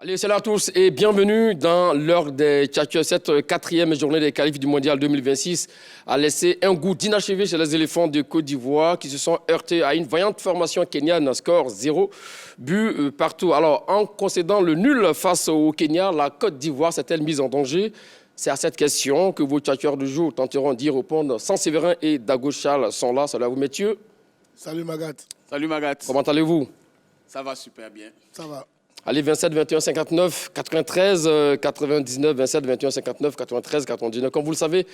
Allez, salut à tous et bienvenue dans l'heure des Tchatcheurs. Cette quatrième journée des qualifs du Mondial 2026 a laissé un goût d'inachevé chez les éléphants de Côte d'Ivoire qui se sont heurtés à une vaillante formation kenyane, score 0 but partout. Alors, en concédant le nul face au Kenya, la Côte d'Ivoire s'est-elle mise en danger? C'est à cette question que vos Tchatcheurs du jour tenteront d'y répondre. Séverin et Dago Charles sont là. Salut à vous, messieurs. Salut Magat. Salut Magat. Comment allez-vous? Ça va super bien. Ça va. Allez, 27 21 59 93 99 27 21 59 93 99. Comme vous le savez,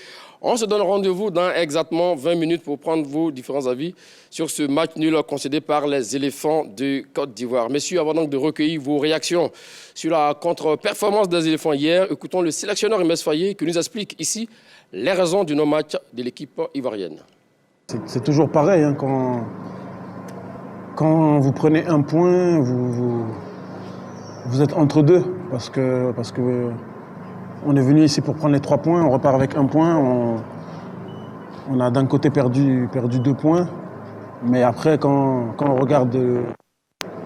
on se donne rendez-vous dans exactement 20 minutes pour prendre vos différents avis sur ce match nul concédé par les éléphants de Côte d'Ivoire. Messieurs, avant donc de recueillir vos réactions sur la contre-performance des éléphants hier, écoutons le sélectionneur Imès Faye qui nous explique ici les raisons du non-match de l'équipe ivoirienne. C'est toujours pareil, hein, quand vous prenez un point, vous êtes entre deux, parce que on est venu ici pour prendre les 3 points, on repart avec 1 point, on a d'un côté perdu 2 points, mais après quand on regarde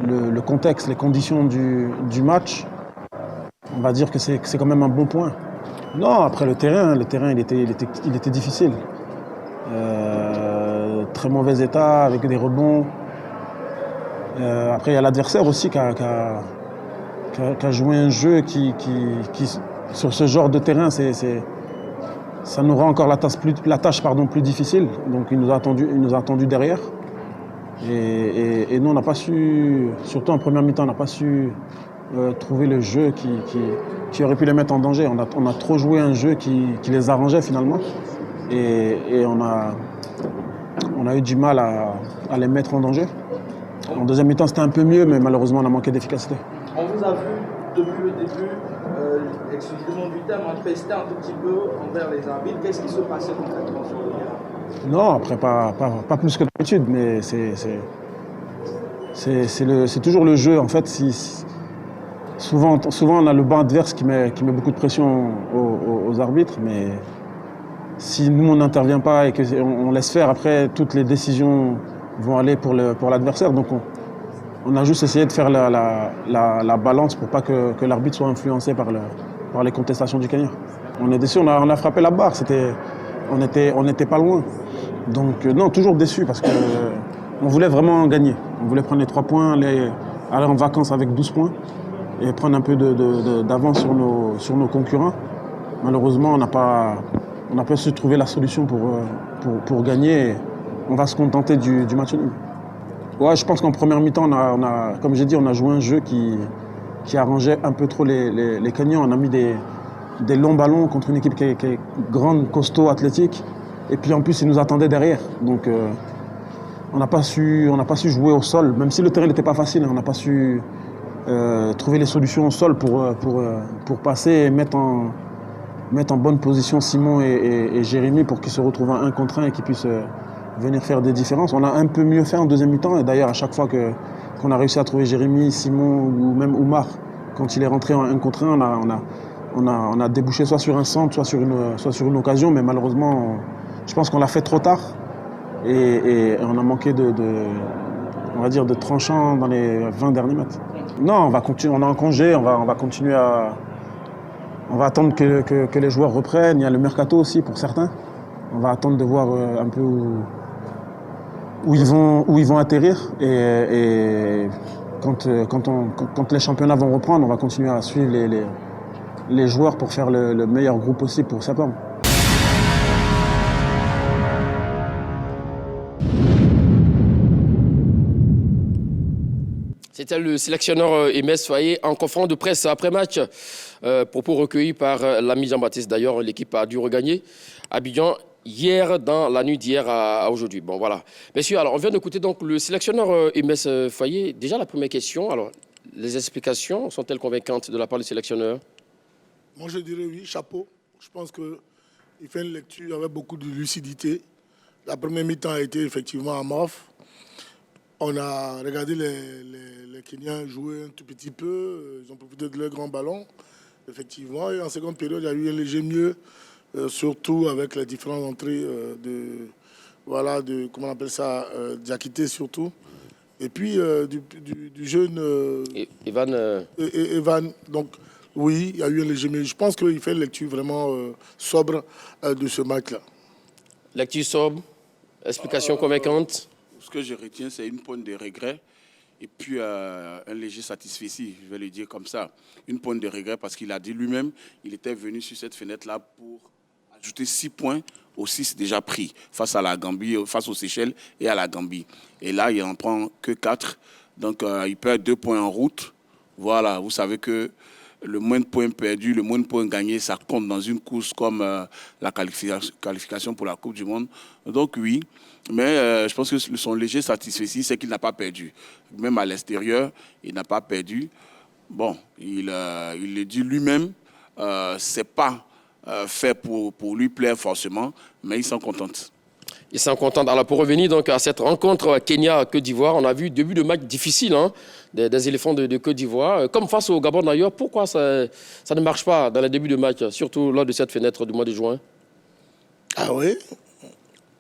le contexte, les conditions du match, on va dire que c'est quand même un bon point. Non, après le terrain il était difficile. Très mauvais état, avec des rebonds. Après il y a l'adversaire aussi qui a joué un jeu qui sur ce genre de terrain, ça nous rend encore la tâche plus difficile. Donc il nous a attendu derrière. Et nous, on n'a pas su, surtout en première mi-temps, on n'a pas su trouver le jeu qui aurait pu les mettre en danger. On a trop joué un jeu qui les arrangeait finalement. Et on a eu du mal à les mettre en danger. En deuxième mi-temps, c'était un peu mieux, mais malheureusement, on a manqué d'efficacité. On vous a vu depuis le début, excusez-moi du terme, empester un tout petit peu envers les arbitres. Qu'est-ce qui se passait concrètement sur le terrain? Non, après, pas plus que d'habitude, mais c'est toujours le jeu. En fait, souvent, on a le banc adverse qui met beaucoup de pression aux arbitres, mais si nous, on n'intervient pas et qu'on laisse faire, après, toutes les décisions vont aller pour l'adversaire. Donc, on a juste essayé de faire la balance pour pas que l'arbitre soit influencé par les contestations du Kenya. On est déçu, on a frappé la barre, on n'était pas loin. Donc non, toujours déçu parce qu'on voulait vraiment gagner. On voulait prendre les 3 points, aller en vacances avec 12 points et prendre un peu d'avance sur nos concurrents. Malheureusement, on n'a pas su trouver la solution pour gagner. On va se contenter du match nul. Ouais, je pense qu'en première mi-temps, comme j'ai dit, on a joué un jeu qui arrangeait un peu trop les Kenyans. On a mis des longs ballons contre une équipe qui est grande, costaud, athlétique. Et puis en plus, ils nous attendaient derrière. Donc on n'a pas su jouer au sol. Même si le terrain n'était pas facile, on n'a pas su trouver les solutions au sol pour passer et mettre en bonne position Simon et Jérémy pour qu'ils se retrouvent à 1 contre 1 et qu'ils puissent venir faire des différences. On a un peu mieux fait en deuxième mi-temps et d'ailleurs à chaque fois qu'on a réussi à trouver Jérémy, Simon ou même Oumar, quand il est rentré en 1 contre 1, on a débouché soit sur un centre, soit sur une occasion, mais malheureusement je pense qu'on l'a fait trop tard et on a manqué on va dire de tranchant dans les 20 derniers mètres. Non, on va continuer, on est en congé, on va continuer on va attendre que les joueurs reprennent. Il y a le mercato aussi pour certains. On va attendre de voir un peu où ils vont atterrir et quand les championnats vont reprendre, on va continuer à suivre les joueurs pour faire le meilleur groupe possible pour septembre. C'était le sélectionneur Imès Faye en conférence de presse après-match. Propos recueillis par l'ami Jean-Baptiste. D'ailleurs, l'équipe a dû regagner Abidjan hier, dans la nuit d'hier à aujourd'hui. Bon, voilà. Messieurs, alors on vient d'écouter donc le sélectionneur Imès Faye. Déjà, la première question, alors, les explications sont-elles convaincantes de la part du sélectionneur? Moi, je dirais oui, chapeau. Je pense qu'il fait une lecture avec beaucoup de lucidité. La première mi-temps a été effectivement amorphe. On a regardé les Kenyans jouer un tout petit peu. Ils ont profité de leur grand ballon, effectivement. Et en seconde période, il y a eu un léger mieux, surtout avec les différentes entrées comment on appelle ça, Diakité surtout. Et puis du jeune Evan, Evan. Donc oui, il y a eu un léger, mais je pense qu'il fait une lecture vraiment sobre de ce match-là. lecture sobre, explication convaincante. Ce que je retiens, c'est une pointe de regret et puis un léger satisfecit, je vais le dire comme ça. Une pointe de regret parce qu'il a dit lui-même, il était venu sur cette fenêtre-là pour ajouter 6 points aux 6 déjà pris face à la Gambie, face aux Seychelles et à la Gambie. Et là, il n'en prend que 4. Donc, il perd 2 points en route. Voilà, vous savez que le moins de points perdus, le moins de points gagnés, ça compte dans une course comme la qualification pour la Coupe du Monde. Donc oui, mais je pense que son léger satisfecit, c'est qu'il n'a pas perdu. Même à l'extérieur, il n'a pas perdu. Bon, il le dit lui-même, c'est pas fait pour lui plaire forcément, mais il s'en contente. Ils sont contents. Alors, pour revenir donc à cette rencontre Kenya-Côte d'Ivoire, on a vu début de match difficile des éléphants de Côte d'Ivoire. Comme face au Gabon d'ailleurs, pourquoi ça ne marche pas dans le début de match, surtout lors de cette fenêtre du mois de juin? Ah oui?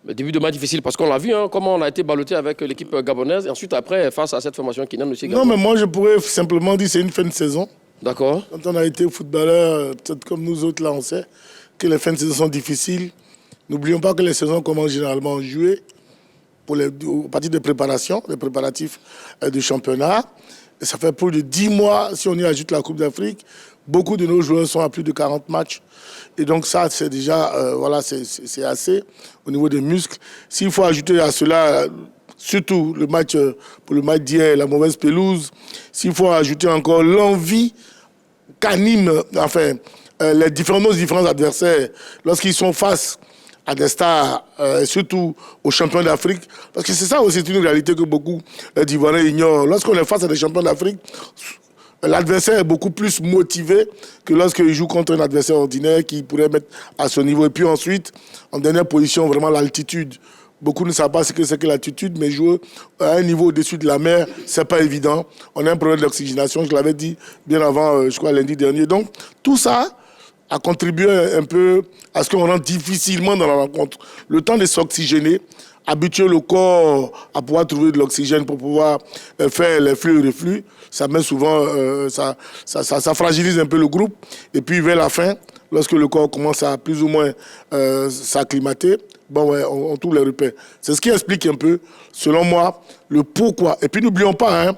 Le début de match difficile, parce qu'on l'a vu, comment on a été ballotté avec l'équipe gabonaise, et ensuite après, face à cette formation kenyane aussi. Non, mais moi je pourrais simplement dire que c'est une fin de saison. D'accord. Quand on a été footballeur, peut-être comme nous autres là, on sait que les fins de saison sont difficiles. N'oublions pas que les saisons commencent généralement en juillet pour les parties de préparation, les préparatifs du championnat. Et ça fait plus de 10 mois, si on y ajoute la Coupe d'Afrique. Beaucoup de nos joueurs sont à plus de 40 matchs. Et donc ça, c'est déjà, voilà, c'est assez au niveau des muscles. S'il faut ajouter à cela, surtout le match, pour le match d'hier, la mauvaise pelouse, s'il faut ajouter encore l'envie qu'animent, enfin, nos différents adversaires lorsqu'ils sont face à des stars, surtout aux champions d'Afrique. Parce que c'est ça aussi, c'est une réalité que beaucoup d'Ivoiriens ignorent. Lorsqu'on est face à des champions d'Afrique, l'adversaire est beaucoup plus motivé que lorsqu'il joue contre un adversaire ordinaire qui pourrait mettre à ce niveau. Et puis ensuite, en dernière position, vraiment l'altitude. Beaucoup ne savent pas ce que c'est que l'altitude, mais jouer à un niveau au-dessus de la mer, c'est pas évident. On a un problème d'oxygénation, je l'avais dit bien avant, je crois, lundi dernier. Donc, tout ça a contribué un peu à ce qu'on rentre difficilement dans la rencontre. Le temps de s'oxygéner, habituer le corps à pouvoir trouver de l'oxygène pour pouvoir faire les flux et reflux, ça met souvent, ça fragilise un peu le groupe. Et puis vers la fin, lorsque le corps commence à plus ou moins s'acclimater, bon ouais, on trouve les repères. C'est ce qui explique un peu, selon moi, le pourquoi. Et puis n'oublions pas,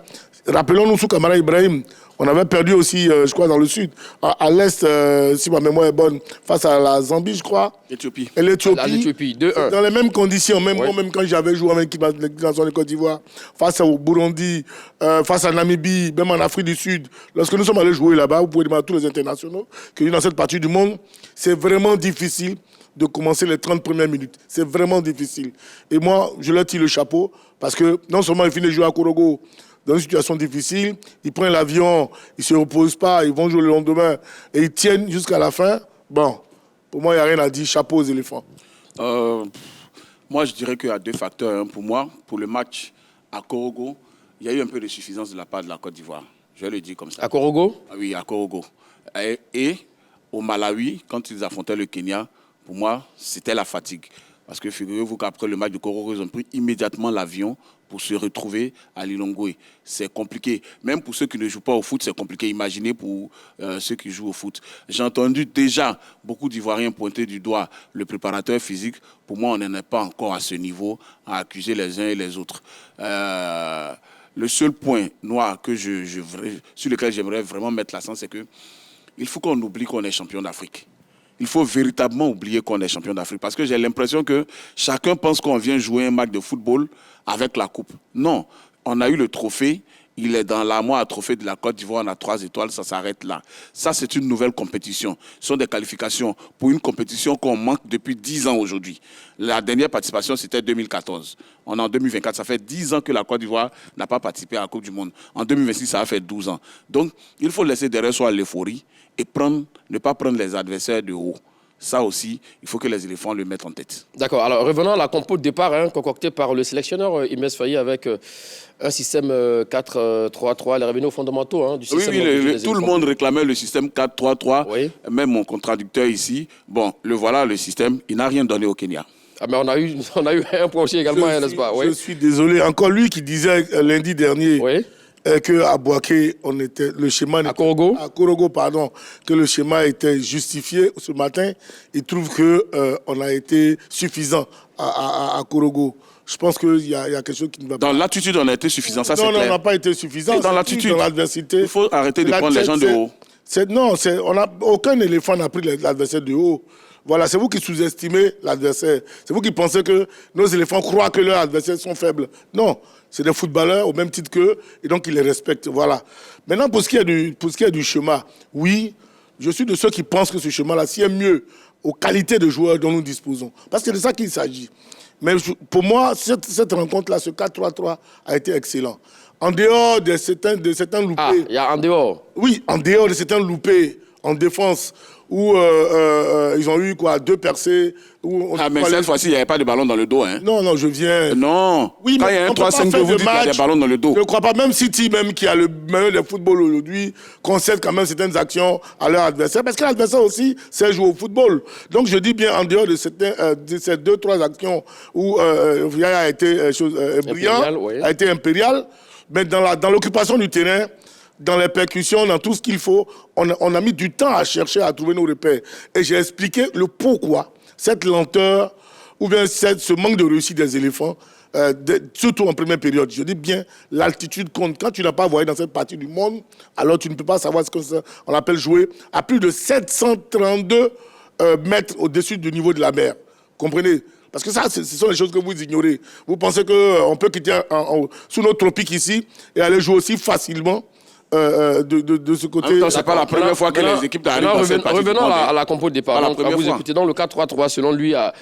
rappelons-nous sous Kamara Ibrahim, on avait perdu aussi, je crois, dans le sud, à l'est, si ma mémoire est bonne, face à la Zambie, je crois. Éthiopie. À l'Éthiopie, 2-1. Dans les mêmes conditions, même Oui. moi, même quand j'avais joué avec l'équipe nationale de Côte d'Ivoire, face au Burundi, face à Namibie, même en Afrique du Sud, lorsque nous sommes allés jouer là-bas, vous pouvez demander à tous les internationaux qui vivent dans cette partie du monde, c'est vraiment difficile de commencer les 30 premières minutes. C'est vraiment difficile. Et moi, je leur tire le chapeau, parce que non seulement ils finissent de jouer à Korogo, dans une situation difficile, ils prennent l'avion, ils ne se reposent pas, ils vont jouer le lendemain et ils tiennent jusqu'à la fin. Bon, pour moi, il n'y a rien à dire. Chapeau aux éléphants. Moi, je dirais qu'il y a 2 facteurs. Pour moi, pour le match à Korogo, il y a eu un peu de suffisance de la part de la Côte d'Ivoire. Je vais le dire comme ça. À Korogo? Ah oui, à Korogo. Et au Malawi, quand ils affrontaient le Kenya, pour moi, c'était la fatigue. Parce que figurez-vous qu'après le match de Korogo, ils ont pris immédiatement l'avion pour se retrouver à Lilongwe. C'est compliqué. Même pour ceux qui ne jouent pas au foot, c'est compliqué. Imaginez pour ceux qui jouent au foot. J'ai entendu déjà beaucoup d'Ivoiriens pointer du doigt le préparateur physique. Pour moi, on n'en est pas encore à ce niveau à accuser les uns et les autres. Le seul point noir sur lequel j'aimerais vraiment mettre l'accent, c'est qu'il faut qu'on oublie qu'on est champion d'Afrique. Il faut véritablement oublier qu'on est champion d'Afrique. Parce que j'ai l'impression que chacun pense qu'on vient jouer un match de football avec la coupe. Non, on a eu le trophée. Il est dans l'armoire à trophée de la Côte d'Ivoire. On a 3 étoiles, ça s'arrête là. Ça, c'est une nouvelle compétition. Ce sont des qualifications pour une compétition qu'on manque depuis 10 ans aujourd'hui. La dernière participation, c'était 2014. On est en 2024. Ça fait 10 ans que la Côte d'Ivoire n'a pas participé à la Coupe du Monde. En 2026, ça a fait 12 ans. Donc, il faut laisser derrière soi l'euphorie et ne pas prendre les adversaires de haut. Ça aussi, il faut que les éléphants le mettent en tête. D'accord. Alors, revenons à la compo de départ concoctée par le sélectionneur Imez Faye avec un système 4-3-3. Elle est revenue aux fondamentaux du système. Oui, tout le monde réclamait le système 4-3-3. Oui. Même mon contradicteur ici. Bon, le voilà, le système. Il n'a rien donné au Kenya. Ah, mais on a eu un projet également, n'est-ce pas? Je suis désolé. Encore lui qui disait lundi dernier Oui. qu'à Boaké, le schéma... À Korogo? À Korogo, pardon. Que le schéma était justifié ce matin. Il trouve qu'on a été suffisant à Korogo. Je pense qu'il y a quelque chose qui ne va pas. Dans l'attitude, on a été suffisant, ça c'est clair. Non, on n'a pas été suffisant. Dans l'attitude, dans l'adversité. il faut arrêter de prendre les gens de haut. Aucun éléphant n'a pris l'adversaire de haut. Voilà, c'est vous qui sous-estimez l'adversaire. C'est vous qui pensez que nos éléphants croient que leurs adversaires sont faibles. Non, c'est des footballeurs au même titre qu'eux, et donc ils les respectent. Voilà. Maintenant, pour ce qui est du chemin, oui, je suis de ceux qui pensent que ce chemin-là, s'il est mieux aux qualités de joueurs dont nous disposons. Parce que c'est de ça qu'il s'agit. Mais pour moi, cette rencontre-là, ce 4-3-3 a été excellent. En dehors de certains loupés... Ah, il y a en dehors. Oui, en dehors de certains loupés en défense, où ils ont eu deux percées. Mais cette fois-ci, il n'y avait pas de ballon dans le dos. Hein. Non, je viens... Non, oui, quand il y a un 3-5 que vous dites qu'il y a des ballons dans le dos. Je ne crois pas, même City, même qui a le meilleur de football aujourd'hui, concède quand même certaines actions à leur adversaire, parce que l'adversaire aussi sait jouer au football. Donc je dis bien, en dehors de ces 2-3 actions où Yaya a été brillant, a été impérial, mais dans l'occupation du terrain, dans les percussions, dans tout ce qu'il faut, on a mis du temps à chercher à trouver nos repères. Et j'ai expliqué le pourquoi, cette lenteur, ou bien ce manque de réussite des éléphants, surtout en première période. Je dis bien, l'altitude compte. Quand tu n'as pas voyagé dans cette partie du monde, alors tu ne peux pas savoir ce qu'on appelle jouer à plus de 732 mètres au-dessus du niveau de la mer. Comprenez? Parce que ça, ce sont les choses que vous ignorez. Vous pensez qu'on peut quitter sous nos tropiques ici et aller jouer aussi facilement de ce côté. Ce n'est pas la première fois que les équipes arrivent dans cette partie. Revenons à la compo de départ. Donc, vous fois. écoutez, donc le 4-3-3, selon lui, a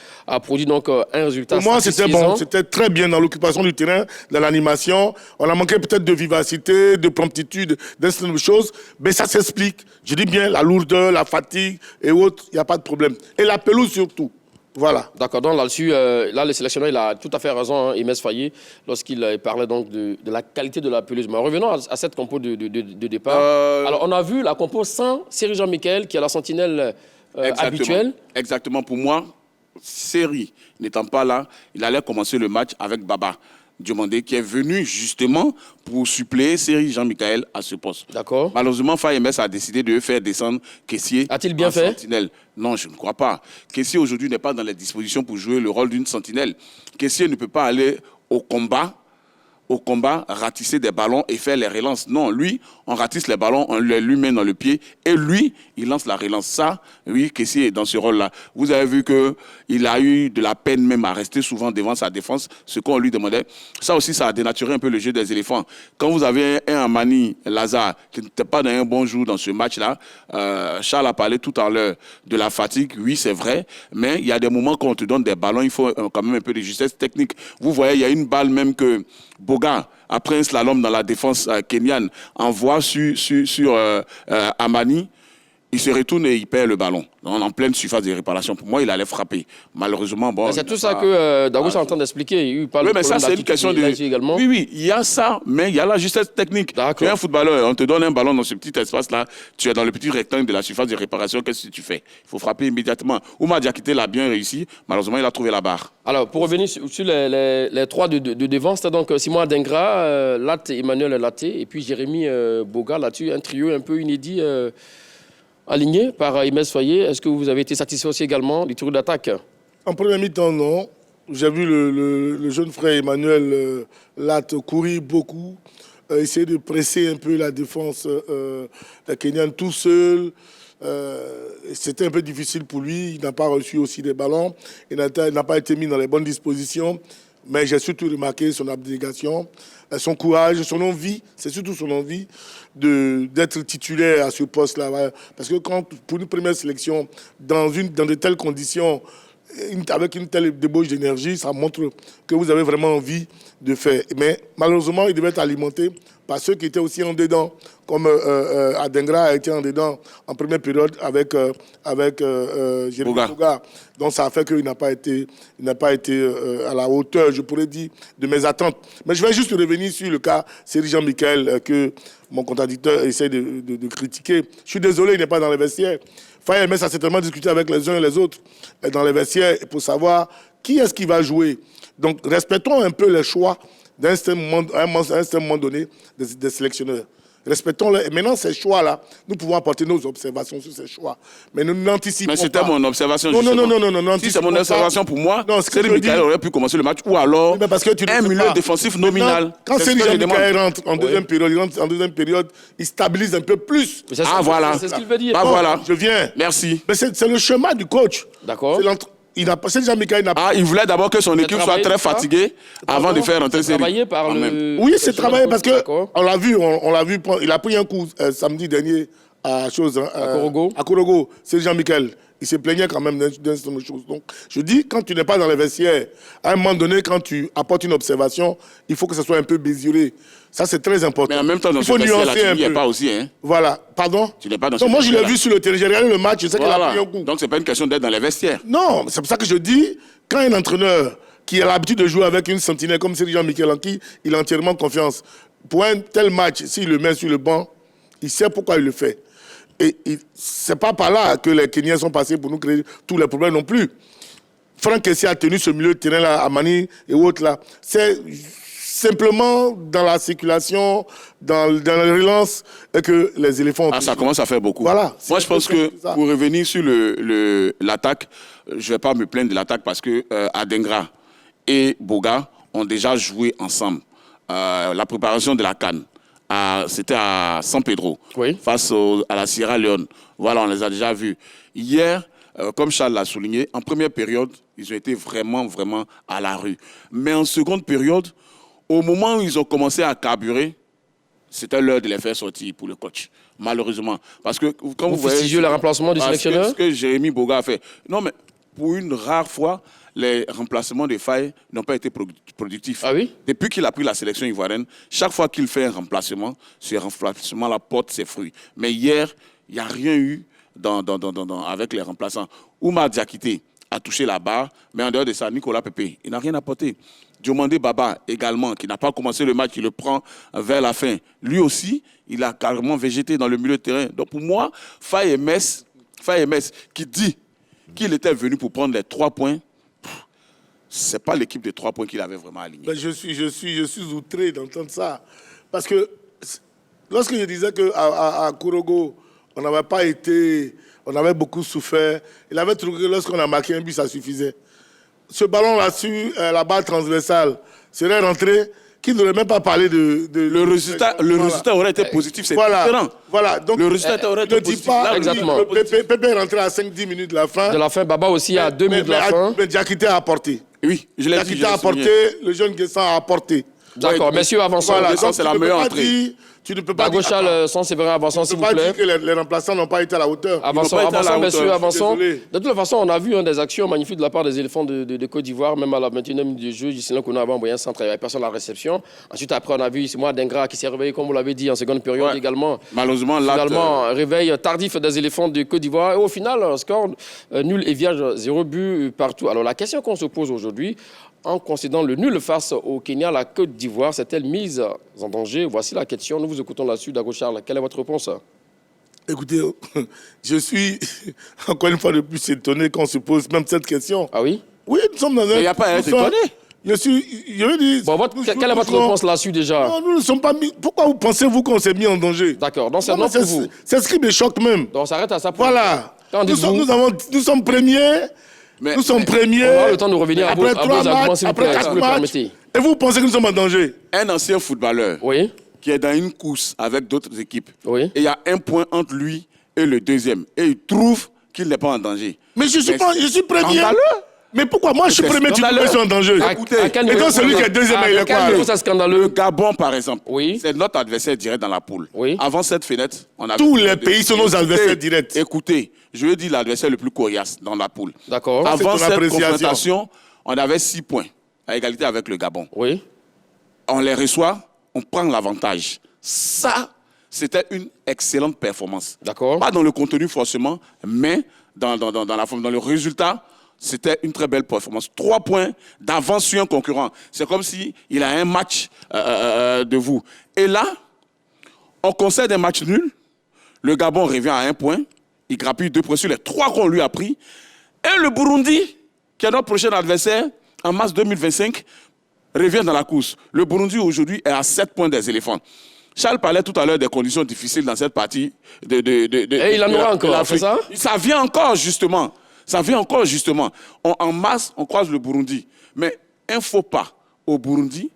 produit donc un résultat. Pour moi, c'était bon. C'était très bien dans l'occupation du terrain, dans l'animation. On a manqué peut-être de vivacité, de promptitude, d'un certain nombre de choses. Mais ça s'explique. Je dis bien, la lourdeur, la fatigue et autres, il n'y a pas de problème. Et la pelouse surtout. Voilà. D'accord, donc là-dessus, là, le sélectionneur, il a tout à fait raison, Imez Faye, lorsqu'il parlait donc de la qualité de la pelouse. Mais revenons à cette compo de départ. Alors, on a vu la compo sans Seri Jean-Michel, qui est la sentinelle habituelle. Exactement. Pour moi, Seri n'étant pas là, il allait commencer le match avec Baba Diomandé, qui est venu justement pour suppléer Seri Jean-Michel à ce poste. D'accord. Malheureusement, Faye a décidé de faire descendre Kessié. A-t-il bien fait? Sentinelle. Non, je ne crois pas. Kessié aujourd'hui n'est pas dans les dispositions pour jouer le rôle d'une sentinelle. Kessié ne peut pas aller au combat, ratisser des ballons et faire les relances. Non, lui, on ratisse les ballons, on lui met dans le pied et lui, il lance la relance. Ça, oui, Kessié est dans ce rôle-là. Vous avez vu qu'il a eu de la peine même à rester souvent devant sa défense, ce qu'on lui demandait. Ça aussi, ça a dénaturé un peu le jeu des éléphants. Quand vous avez un Amani Lazare qui n'était pas dans un bon jour dans ce match-là, Charles a parlé tout à l'heure de la fatigue. Oui, c'est vrai, mais il y a des moments quand on te donne des ballons, il faut quand même un peu de justesse technique. Vous voyez, il y a une balle même que Boga, après un slalom dans la défense kenyane, envoie sur Amani. Il se retourne et il perd le ballon. En pleine surface de réparation. Pour moi, il allait frapper. Malheureusement, bon... C'est tout ça que Dago est en train d'expliquer. Il parle oui, mais ça, c'est une question de... Également. Oui, il y a ça, mais il y a la justesse technique. Tu es un footballeur, on te donne un ballon dans ce petit espace-là, tu es dans le petit rectangle de la surface de réparation, qu'est-ce que tu fais? Il faut frapper immédiatement. Oumar Diakité l'a bien réussi, malheureusement, il a trouvé la barre. Alors, pour revenir sur les trois de devant, c'était donc Simon Adengra, Latte, Emmanuel Latte, et puis Jérémy Boga, là-dessus, un trio un peu inédit... aligné par Imez Faye. Est-ce que vous avez été satisfait aussi également du tour d'attaque? En première mi-temps, non. J'ai vu le jeune frère Emmanuel Latte courir beaucoup, essayer de presser un peu la défense kenyane tout seul. C'était un peu difficile pour lui. Il n'a pas reçu aussi des ballons. Il n'a pas été mis dans les bonnes dispositions. Mais j'ai surtout remarqué son abnégation, son courage, son envie, c'est surtout son envie d'être titulaire à ce poste-là. Parce que pour une première sélection, dans de telles conditions, avec une telle débauche d'énergie, ça montre que vous avez vraiment envie de faire. Mais malheureusement, il devait être alimenté par ceux qui étaient aussi en dedans, comme Adengra a été en dedans en première période avec Jérémy Boga. Donc ça a fait qu'il n'a pas été à la hauteur, je pourrais dire, de mes attentes. Mais je vais juste revenir sur le cas Seri Jean-Michel que mon contradicteur essaie de critiquer. Je suis désolé, il n'est pas dans les vestiaires. Faye a certainement discuté avec les uns et les autres dans les vestiaires pour savoir qui est-ce qui va jouer? Donc, respectons un peu les choix à un certain moment donné des sélectionneurs. Respectons-le. Et maintenant, ces choix-là, nous pouvons apporter nos observations sur ces choix. Mais nous n'anticipons pas. Mais c'était mon observation. Non. Si c'est mon observation pour moi, Serge Michael aurait pu commencer le match ou alors parce que tu ne un sais milieu pas. défensif nominal. Maintenant, quand Serge Michael rentre en deuxième période, il stabilise un peu plus. Voilà. C'est ce qu'il veut dire. Ah, voilà. Je viens. Merci. Mais c'est le chemin du coach. D'accord. Il voulait d'abord que son équipe soit très fatiguée avant de faire rentrer ses Travaillé par le... Oui, c'est travaillé parce que D'accord. on l'a vu, il a pris un coup samedi dernier à Korogo. À Korogo, c'est Jean-Michel. Il se plaignait quand même d'un certain nombre de choses. Donc, je dis, quand tu n'es pas dans les vestiaires, à un moment donné, quand tu apportes une observation, il faut que ça soit un peu mesuré. Ça, c'est très important. Mais en même temps, dans il faut ce nuancer vestiaire-là, un tu n'y es peu. pas aussi, hein? Voilà. Pardon? Tu n'es pas dans ce Non, moi, je l'ai vestiaire-là. vu sur le terrain. J'ai regardé le match, je sais qu'il a pris un coup. Donc, ce n'est pas une question d'être dans les vestiaires. Non, c'est pour ça que je dis, quand un entraîneur qui a l'habitude de jouer avec une sentinelle comme Serge Michael, en qui il a entièrement confiance, pour un tel match, s'il le met sur le banc, il sait pourquoi il le fait. Et ce n'est pas par là que les Kenyans sont passés pour nous créer tous les problèmes non plus. Franck Kessie a tenu ce milieu de terrain-là, à Mani et autres là. C'est simplement dans la circulation, dans la relance, et que les éléphants ont Ça commence à faire beaucoup. Voilà. Moi, je pense que pour revenir sur l'attaque, je ne vais pas me plaindre de l'attaque parce que Adengra et Boga ont déjà joué ensemble. La préparation de la CAN, c'était à San Pedro, face à la Sierra Leone. Voilà, on les a déjà vus. Hier, comme Charles l'a souligné, en première période, ils ont été vraiment, vraiment à la rue. Mais en seconde période, au moment où ils ont commencé à carburer, c'était l'heure de les faire sortir pour le coach, malheureusement. Parce que quand vous voyez le remplacement du sélectionneur, ce que Jérémy Boga a fait. Non, mais pour une rare fois, les remplacements de Faye n'ont pas été productifs. Ah oui? Depuis qu'il a pris la sélection ivoirienne, chaque fois qu'il fait un remplacement, ce remplacement porte ses fruits. Mais hier, il n'y a rien eu avec les remplaçants. Oumar Diakité a touché la barre, mais en dehors de ça, Nicolas Pepe, il n'a rien apporté. Diomandé Baba également, qui n'a pas commencé le match, qui le prend vers la fin. Lui aussi, il a carrément végété dans le milieu de terrain. Donc pour moi, Faye Mess, qui dit qu'il était venu pour prendre les 3 points, ce n'est pas l'équipe de 3 points qu'il avait vraiment alignée. Ben, je suis outré d'entendre ça. Parce que lorsque je disais qu'à Korogo, on avait beaucoup souffert, il avait trouvé que lorsqu'on a marqué un but, ça suffisait. Ce ballon là-dessus, la balle transversale, serait rentré, qui n'aurait même pas parlé de... Le résultat aurait été positif, c'est différent. Voilà, donc le résultat aurait été positif. Pas, exactement. Pépé est rentré à 5-10 minutes de la fin. De la fin, Baba aussi à 2 minutes de la fin. Mais Diakité a apporté. Oui, je l'ai dit. Diakité a apporté, le jeune Guessant a apporté. D'accord, messieurs, avançons. Voilà, c'est la meilleure entrée. Tu ne peux pas dire... sans Séverin, avançons, s'il vous plaît. Tu ne peux pas dire que les remplaçants n'ont pas été à la hauteur. Avançons, messieurs, avançons. Désolé. De toute façon, on a vu des actions magnifiques de la part des éléphants de Côte d'Ivoire, même à la 21e minute de jeu. Gislain qu'on a envoyé un centre, il n'y avait personne à la réception. Ensuite, après, on a vu moi Dengra qui s'est réveillé, comme vous l'avez dit, en seconde période également. Malheureusement, là. Finalement, réveil tardif des éléphants de Côte d'Ivoire. Et au final, un score nul et vierge, 0 but partout. Alors, la question qu'on se pose aujourd'hui, en considérant le nul face au Kenya, la Côte d'Ivoire s'est-elle mise en danger? Voici la question. Nous vous écoutons là-dessus, Dago Charles. Quelle est votre réponse? Écoutez, je suis encore une fois de plus étonné qu'on se pose même cette question. Ah oui? Oui, nous sommes dans un... Mais il n'y a pas à être étonné. Je veux dire... Bon, quelle est votre réponse là-dessus déjà? Non, nous ne sommes pas mis... Pourquoi vous pensez-vous qu'on s'est mis en danger? D'accord, donc c'est non pour vous. C'est ce qui me choque même. Donc on s'arrête à ça pour Voilà. Nous sommes premiers. Nous sommes premiers. On aura le temps de revenir à vos arguments, s'il vous plaît, après 4 matchs. Et vous pensez que nous sommes en danger? Un ancien footballeur oui, qui est dans une course avec d'autres équipes. Oui. Et il y a 1 point entre lui et le deuxième. Et il trouve qu'il n'est pas en danger. Mais je suis premier. Scandaleux. Mais pourquoi moi je suis premier, tu peux être en danger? Écoutez, et donc celui qui est deuxième, il est quoi? C'est scandaleux. Le Gabon, par exemple, Oui. c'est notre adversaire direct dans la poule. Oui. Avant cette fenêtre, on a Tous les pays sont nos adversaires directs. Écoutez, je veux dire l'adversaire le plus coriace dans la poule. D'accord. Avant C'est ton cette appréciation. confrontation, on avait 6 points, à égalité avec le Gabon. Oui. On les reçoit, on prend l'avantage. Ça, c'était une excellente performance. D'accord. Pas dans le contenu forcément, mais dans la forme, dans le résultat. C'était une très belle performance. 3 points d'avance sur un concurrent. C'est comme s'il a un match de vous. Et là, on concède un match nul. Le Gabon revient à 1 point. Il grappille 2 points sur les 3 qu'on lui a pris. Et le Burundi qui est notre prochain adversaire en mars 2025, revient dans la course. Le Burundi aujourd'hui est à 7 points des éléphants. Charles parlait tout à l'heure des conditions difficiles dans cette partie. Et il en aura encore, c'est ça? Ça vient encore, justement. Ça vient encore, justement. En mars, on croise le Burundi. Mais un faux pas au Burundi,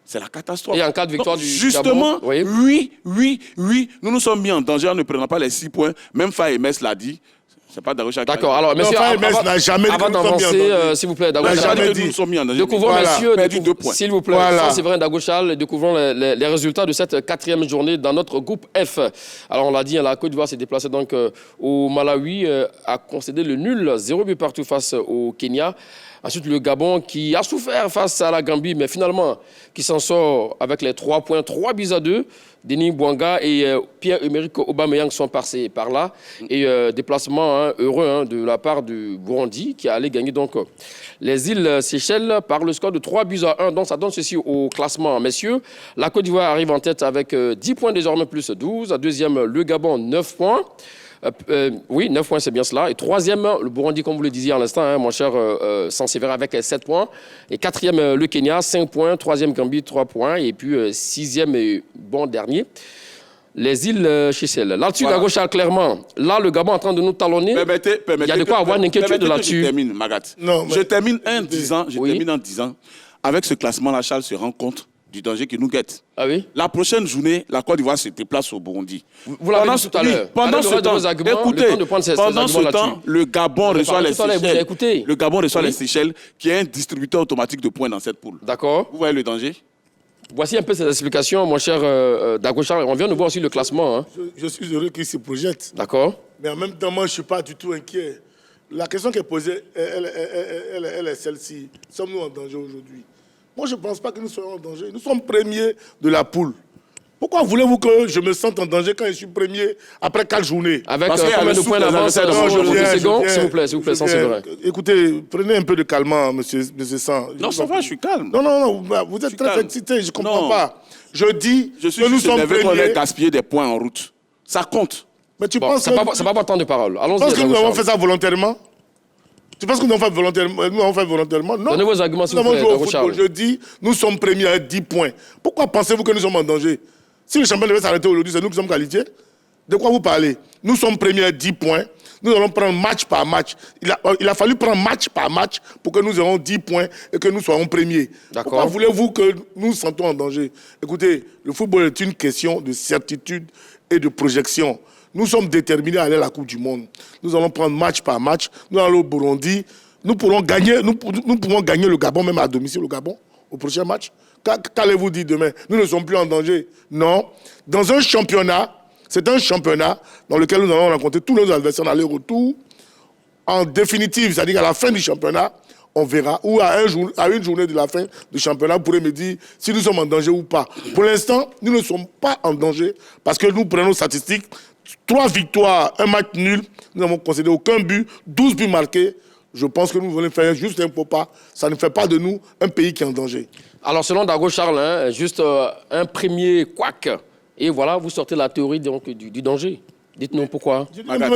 c'est la catastrophe. Et en cas de victoire du justement, Gabon, oui. oui, nous nous sommes mis en danger en ne prenant pas les 6 points. Même Faye Mess l'a dit. C'est pas Dago Charles. D'accord, alors, messieurs, avant d'avancer, s'il vous plaît, Dago Charles, découvrons, messieurs, s'il vous plaît, ça c'est vrai, Dago Charles, découvrons les résultats de cette 4e journée dans notre groupe F. Alors, on l'a dit, la Côte d'Ivoire s'est déplacée donc au Malawi, a concédé le nul, 0 but partout face au Kenya. Ensuite, le Gabon qui a souffert face à la Gambie, mais finalement, qui s'en sort avec les 3 points, 3 buts à 2. Denis Bouanga et Pierre-Emerick Aubameyang sont passés par là. Et déplacement heureux de la part du Burundi qui allait gagner donc les îles Seychelles par le score de 3 buts à 1. Donc ça donne ceci au classement, messieurs. La Côte d'Ivoire arrive en tête avec 10 points désormais plus 12. Deuxième, le Gabon, 9 points. Oui, 9 points, c'est bien cela. Et troisième, le Burundi, comme vous le disiez à l'instant, mon cher Sansevera, avec 7 points. Et quatrième, le Kenya, 5 points. Troisième, Gambie, 3 points. Et puis sixième et bon dernier, les îles Seychelles. Là-dessus, voilà. Dago Charles, clairement, là, le Gabon est en train de nous talonner. Il y a de quoi avoir une inquiétude là-dessus. Je termine, Magat. Je termine en disant, avec ce classement-là, Charles se rend compte du danger qui nous guette. Ah oui? La prochaine journée, la Côte d'Ivoire se déplace au Burundi. Vous l'avez dit tout à l'heure. Pendant ce temps, le Gabon reçoit les Seychelles. Le Gabon reçoit les Seychelles, qui est un distributeur automatique de points dans cette poule. D'accord. Vous voyez le danger? Voici un peu ces explications, mon cher Dago Charles. On vient de voir aussi le classement. Hein. Je suis heureux qu'il se projette. D'accord. Mais en même temps, moi, je ne suis pas du tout inquiet. La question qui est posée, elle est celle-ci. Sommes-nous en danger aujourd'hui? Moi, je ne pense pas que nous soyons en danger. Nous sommes premiers de la poule. Pourquoi voulez-vous que je me sente en danger quand je suis premier après 4 journées? Avec combien de points d'avance s'il vous plaît, sans sévère. Écoutez, prenez un peu de calme, monsieur San. Non, ça va, je suis calme. Non, vous êtes très excité, je ne comprends pas. Je dis que nous sommes premiers. On a gaspillé des points en route. Ça compte. Mais tu penses que... Ça va pas tant de paroles. Allons-y. Tu penses que nous avons fait ça volontairement? Tu penses que nous avons fait volontairement? Non. Donnez vos arguments, s'il vous plaît, Dago Charles. Je dis, nous sommes premiers à 10 points. Pourquoi pensez-vous que nous sommes en danger? Si le champion devait s'arrêter aujourd'hui, c'est nous qui sommes qualifiés. De quoi vous parlez? Nous sommes premiers à 10 points. Nous allons prendre match par match. Il a fallu prendre match par match pour que nous ayons 10 points et que nous soyons premiers. Pourquoi voulez-vous que nous nous sentons en danger? Écoutez, le football est une question de certitude et de projection. Nous sommes déterminés à aller à la Coupe du Monde. Nous allons prendre match par match. Nous allons au Burundi. Nous pouvons gagner le Gabon, même à domicile au Gabon, au prochain match. Qu'allez-vous dire demain? Nous ne sommes plus en danger. Non. Dans un championnat, c'est un championnat dans lequel nous allons rencontrer tous nos adversaires en aller-retour. En définitive, c'est-à-dire qu'à la fin du championnat, on verra. Ou à une journée de la fin du championnat, vous pourrez me dire si nous sommes en danger ou pas. Pour l'instant, nous ne sommes pas en danger parce que nous prenons nos statistiques. 3 victoires, 1 match nul. Nous n'avons concédé aucun but, 12 buts marqués. Je pense que nous voulons faire juste un faux pas. Ça ne fait pas de nous un pays qui est en danger. Alors, selon Dago Charles, juste un premier couac. Et voilà, vous sortez la théorie donc, du danger. Dites-nous pourquoi.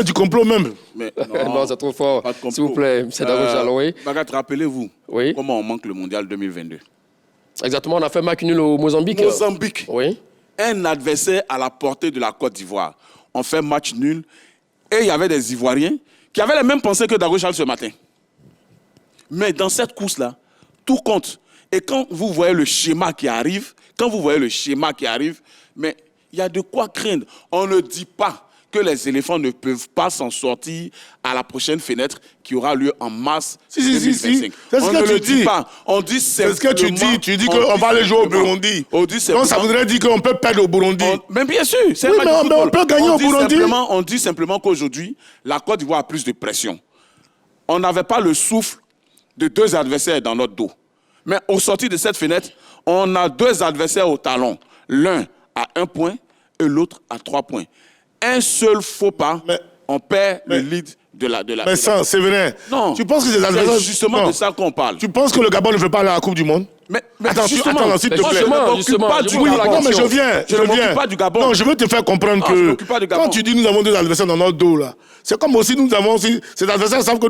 Du complot même. Mais non, c'est trop fort. S'il vous plaît, c'est Dago Charles, oui. Magat, rappelez-vous comment on manque le mondial 2022. Exactement, on a fait match nul au Mozambique. Mozambique. Oui. Un adversaire à la portée de la Côte d'Ivoire. On fait match nul. Et il y avait des Ivoiriens qui avaient les mêmes pensées que Dago Charles ce matin. Mais dans cette course-là, tout compte. Et quand vous voyez le schéma qui arrive, mais il y a de quoi craindre. On ne dit pas que les éléphants ne peuvent pas s'en sortir à la prochaine fenêtre qui aura lieu en mars 2025. C'est ce que tu dis. Pas. On dit simplement... C'est ce que tu dis. Tu dis qu'on va aller jouer au Burundi. Donc ça voudrait dire qu'on peut perdre au Burundi. Mais bien sûr. Oui, mais on peut gagner au Burundi. On dit simplement qu'aujourd'hui, la Côte d'Ivoire a plus de pression. On n'avait pas le souffle de 2 adversaires dans notre dos. Mais au sortir de cette fenêtre, on a 2 adversaires au talon. L'un à 1 point et l'autre à 3 points. Un seul faux pas, on perd le lead Mais ça, c'est vrai. Non. Tu penses que ces adversaires... C'est justement de ça qu'on parle. Tu penses que le Gabon ne veut pas aller à la Coupe du Monde? Mais Attends, s'il te plaît. Justement, pas du Oui, Gabon. non, mais je viens. Je ne m'occupe pas du Gabon. Non, je veux te faire comprendre Non, je que m'occupe pas du Gabon. quand tu dis nous avons deux adversaires dans notre dos, là, c'est comme aussi nous avons aussi, ces adversaires savent que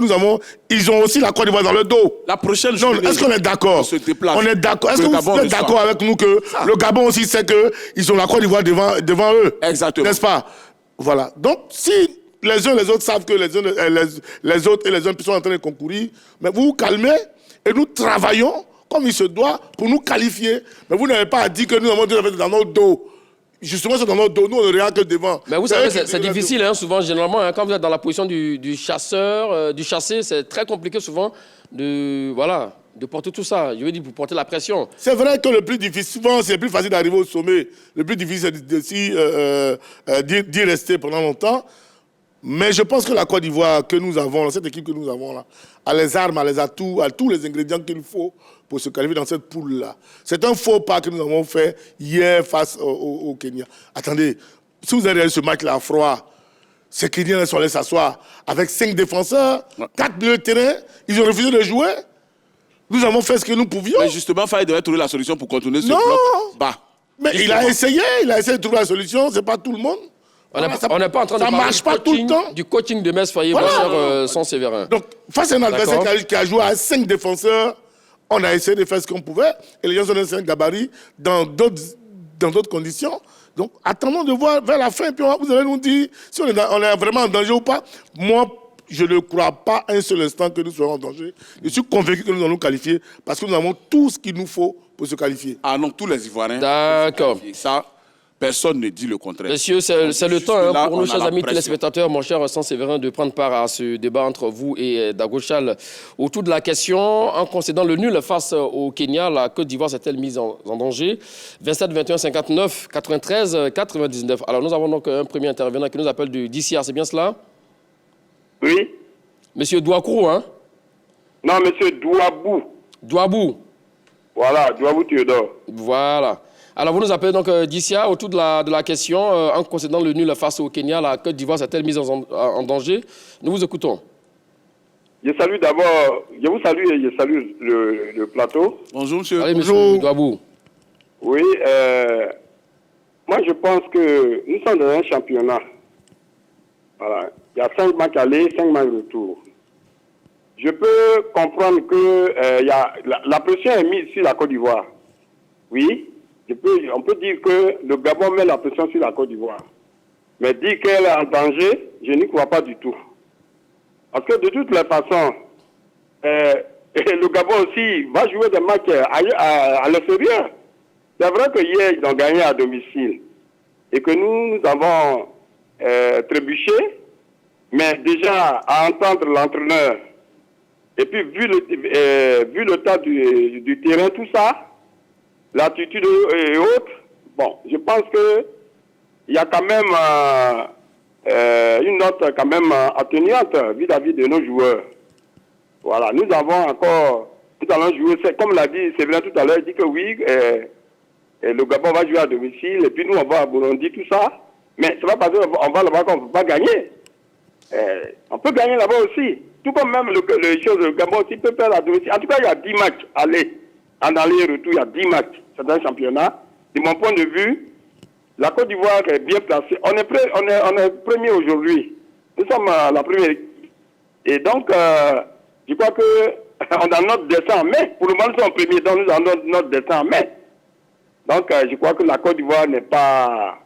ils ont aussi la Côte d'Ivoire dans le dos. La prochaine Non, journée, est-ce qu'on est d'accord? on se déplace. On est d'accord. Est-ce Le que Gabon vous êtes reçoit. d'accord avec nous que le Gabon aussi sait qu'ils ont la Côte d'Ivoire devant eux? Exactement. N'est-ce pas? Voilà. Donc, si les uns et les autres savent que les autres et les uns sont en train de concourir, mais vous vous calmez et nous travaillons comme il se doit pour nous qualifier. Mais vous n'avez pas à dire que nous avons deux adversaires dans notre dos. Justement, c'est dans notre dos. Nous, on ne regarde que devant. Mais vous savez, c'est difficile, hein, souvent, généralement, hein, quand vous êtes dans la position du chasseur, du chassé, c'est très compliqué souvent de porter tout ça. Je veux dire, pour porter la pression. C'est vrai que le plus difficile, souvent, c'est plus facile d'arriver au sommet. Le plus difficile, c'est d'y rester pendant longtemps. Mais je pense que la Côte d'Ivoire que nous avons, cette équipe que nous avons là, a les armes, a les atouts, a tous les ingrédients qu'il faut pour se qualifier dans cette poule-là. C'est un faux pas que nous avons fait hier face au Kenya. Attendez, si vous avez regardé ce match-là à froid, ces Kenyans sont allés s'asseoir avec 5 défenseurs, 4 milieux de terrain, ils ont refusé de jouer. Nous avons fait ce que nous pouvions. Mais justement, il devait trouver la solution pour contourner ce Non. bloc bas. Mais il a essayé de trouver la solution, c'est pas tout le monde. On n'est pas en train de ça parler marche pas tout le temps. du coaching de Metz Foyer, Voilà. mon cher Son Séverin. Donc, face à un adversaire qui a joué à 5 défenseurs, on a essayé de faire ce qu'on pouvait. Et les gens sont dans un gabarit dans d'autres conditions. Donc, attendons de voir vers la fin. Puis vous allez nous dire si on est vraiment en danger ou pas. Moi, je ne crois pas un seul instant que nous serons en danger. Je suis convaincu que nous allons nous qualifier parce que nous avons tout ce qu'il nous faut pour se qualifier. Ah non, tous les Ivoiriens. D'accord. Ça, personne ne dit le contraire. Messieurs, c'est le temps hein, là, pour nos on a chers la amis pression. téléspectateurs, mon cher San Séverin, de prendre part à ce débat entre vous et Dagochal autour de la question. En concédant le nul face au Kenya, la Côte d'Ivoire s'est-elle mise en danger? 27, 21, 59, 93, 99. Alors nous avons donc un premier intervenant qui nous appelle d'ici, c'est bien cela? Oui. Monsieur Douakrou, hein? Non, monsieur Douabou. Douabou. Voilà, Douabou Théodore. Voilà. Alors, vous nous appelez donc d'Issia autour de la question. En concédant le nul face au Kenya, la Côte d'Ivoire s'est-elle mise en danger? Nous vous écoutons. Je salue d'abord, je vous salue et je salue le plateau. Bonjour, monsieur. Allez, monsieur Douabou. Oui, moi je pense que nous sommes dans un championnat. Voilà. Il y a 5 matchs aller, 5 matchs retour. Je peux comprendre que la pression est mise sur la Côte d'Ivoire. Oui. On peut dire que le Gabon met la pression sur la Côte d'Ivoire. Mais dire qu'elle est en danger, je n'y crois pas du tout. Parce que de toutes les façons, le Gabon aussi va jouer des matchs à l'extérieur. C'est vrai que hier, ils ont gagné à domicile. Et que nous avons trébuché. Mais déjà, à entendre l'entraîneur, et puis vu le tas du terrain, tout ça, l'attitude et autres, bon, je pense que il y a quand même une note quand même atténuante vis-à-vis de nos joueurs. Voilà, nous avons encore, nous allons jouer, c'est comme l'a dit Séverin tout à l'heure, il dit que oui, le Gabon va jouer à domicile, et puis nous on va à Burundi, tout ça, mais c'est pas parce qu'on va là-bas qu'on ne peut pas gagner. On peut gagner là-bas aussi. Tout comme même le Gabon aussi peut faire la domicile. En tout cas, il y a 10 matchs aller. En aller-retour, il y a 10 matchs. C'est un championnat. De mon point de vue, la Côte d'Ivoire est bien placée. On est premier aujourd'hui. Nous sommes la première équipe. Et donc, je crois qu'on a notre destin en main. Pour le moment, nous sommes premiers, donc nous avons notre destin en main. Donc, je crois que la Côte d'Ivoire n'est pas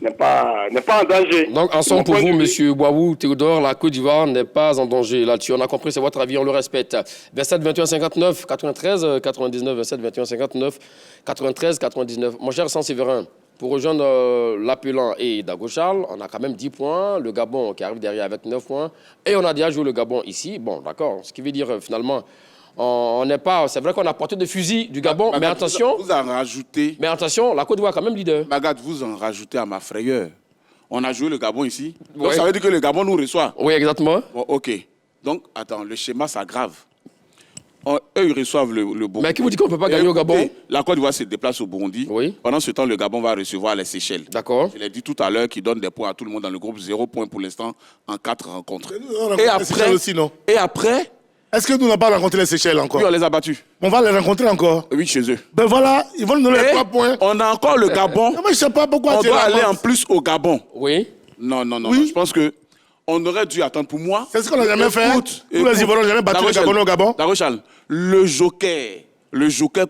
en danger. Donc, en somme, pour vous, M. Douabou Théodore, la Côte d'Ivoire n'est pas en danger là-dessus. On a compris, c'est votre avis, on le respecte. 27, 21, 59, 93, 99, 27, 21, 59, 93, 99. Mon cher San Séverin, pour rejoindre l'appelant et Dagochal, on a quand même 10 points. Le Gabon qui arrive derrière avec 9 points. Et on a déjà joué le Gabon ici. Bon, d'accord. Ce qui veut dire, finalement, on n'est pas... C'est vrai qu'on a porté des fusils du Gabon, mais attention... Vous en rajoutez... Mais attention, la Côte d'Ivoire est quand même leader. Bagat, vous en rajoutez à ma frayeur. On a joué le Gabon ici. Donc Ouais. ça veut dire que le Gabon nous reçoit. Oui, exactement. Bon, ok. Donc, attends, le schéma s'aggrave. eux, ils reçoivent le Burundi. Mais qui vous dit qu'on ne peut pas gagner au Gabon? La Côte d'Ivoire se déplace au Burundi. Oui. Pendant ce temps, le Gabon va recevoir les Seychelles. D'accord. Je l'ai dit tout à l'heure, qui donne des points à tout le monde dans le groupe. 0 points pour l'instant en 4 rencontres. Et après, est-ce que nous n'avons pas rencontré les Seychelles encore? Oui, on les a battus. On va les rencontrer encore. Oui, chez eux. Ben voilà, ils vont nous donner 3 points. On a encore le Gabon. Mais je sais pas pourquoi on doit aller en plus au Gabon. Oui. Non. Oui. Je pense qu'on aurait dû attendre pour moi. C'est ce qu'on n'a jamais fait. Nous, les Ivoiriens, n'ont jamais battu le Gabon au Gabon. Darochal, le joker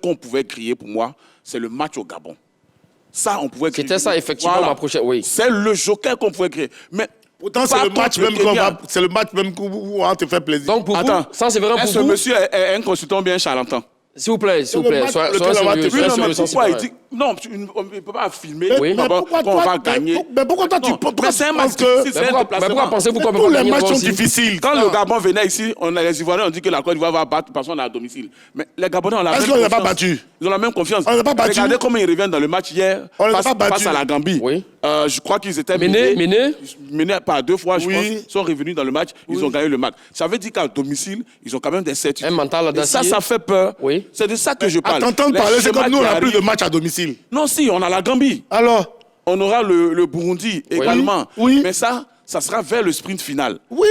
qu'on pouvait crier pour moi, c'est le match au Gabon. Ça, on pouvait crier. C'était ça, effectivement, ma prochaine. Oui. C'est le joker qu'on pouvait crier. Mais pourtant, c'est le match même où on te fait plaisir. Donc, pour vous, ça, c'est vrai pour vous. Ce monsieur est un consultant bien charlatan. S'il vous plaît, soyez sérieux. Non, on ne peut pas filmer qu'on va gagner. Mais pourquoi toi, tu penses que... Pourquoi pensez-vous qu'on peut tous pas les gagner matchs sont difficiles. Quand le Gabon venait ici, les Ivoiriens ont dit que la Côte d'Ivoire va battre parce qu'on est à domicile. Mais les Gabonais ont la même confiance. Est-ce qu'on n'a pas battu? Ils ont la même confiance. On n'a pas battu. Regardez comment ils reviennent dans le match hier face à la Gambie. Oui. Je crois qu'ils étaient menés par 2 fois, je pense. Ils sont revenus dans le match, ils ont gagné le match. Ça veut dire qu'à domicile, ils ont quand même des certitudes. Un mental d'acier. Et ça fait peur. Oui. C'est de ça que je parle. À t'entendre parler, c'est comme nous, on n'a plus de match à domicile. Non, si, on a la Gambie. Alors? On aura le Burundi également. Oui. Mais ça sera vers le sprint final. Oui.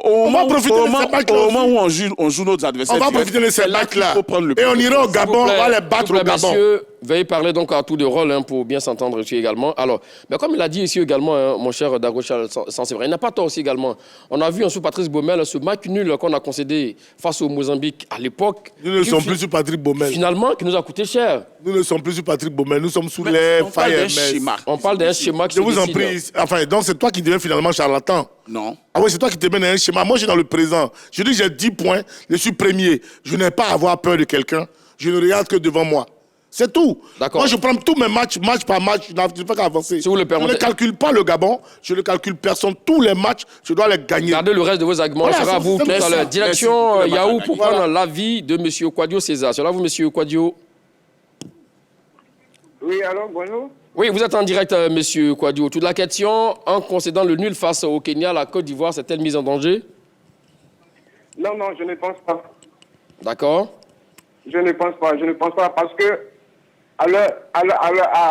On va profiter de ces matchs-là. Au moment où on joue nos adversaires. On va profiter de ces matchs-là. Et on ira au Gabon, on va les battre au Gabon. Messieurs, veuillez parler donc à tour de rôle pour bien s'entendre ici également. Alors, mais comme il a dit ici également, mon cher Darochal Sansevra, il n'a pas tort aussi également. On a vu sous Patrice Baumel ce match nul qu'on a concédé face au Mozambique à l'époque. Nous ne sommes plus sur Patrick Baumel. Finalement, qui nous a coûté cher. Nous ne sommes plus sur Patrick Baumel, nous sommes sous les FAMS. On parle d'un schéma qui se décide. Je vous en prie. Enfin, donc c'est toi qui deviens finalement charlatan. Non. Ah oui, c'est toi qui te mets dans un schéma. Moi, je suis dans le présent. Je dis j'ai 10 points, je suis premier. Je n'ai pas à avoir peur de quelqu'un. Je ne regarde que devant moi. C'est tout. Moi, je prends tous mes matchs, match par match. Je ne fais qu'avancer. Si vous le permettez. Je ne calcule pas le Gabon. Je ne calcule personne. Tous les matchs, je dois les gagner. Gardez le reste de vos arguments. Voilà, sera à vous tout à l'heure. Direction Yahoo pour prendre l'avis de M. Kouadio César. C'est là vous, M. Kouadio. Oui, alors, bonjour. Oui, vous êtes en direct, M. Kouadio. Toute la question, en concédant le nul face au Kenya, la Côte d'Ivoire s'est-elle mise en danger? Non, je ne pense pas. D'accord. Je ne pense pas parce que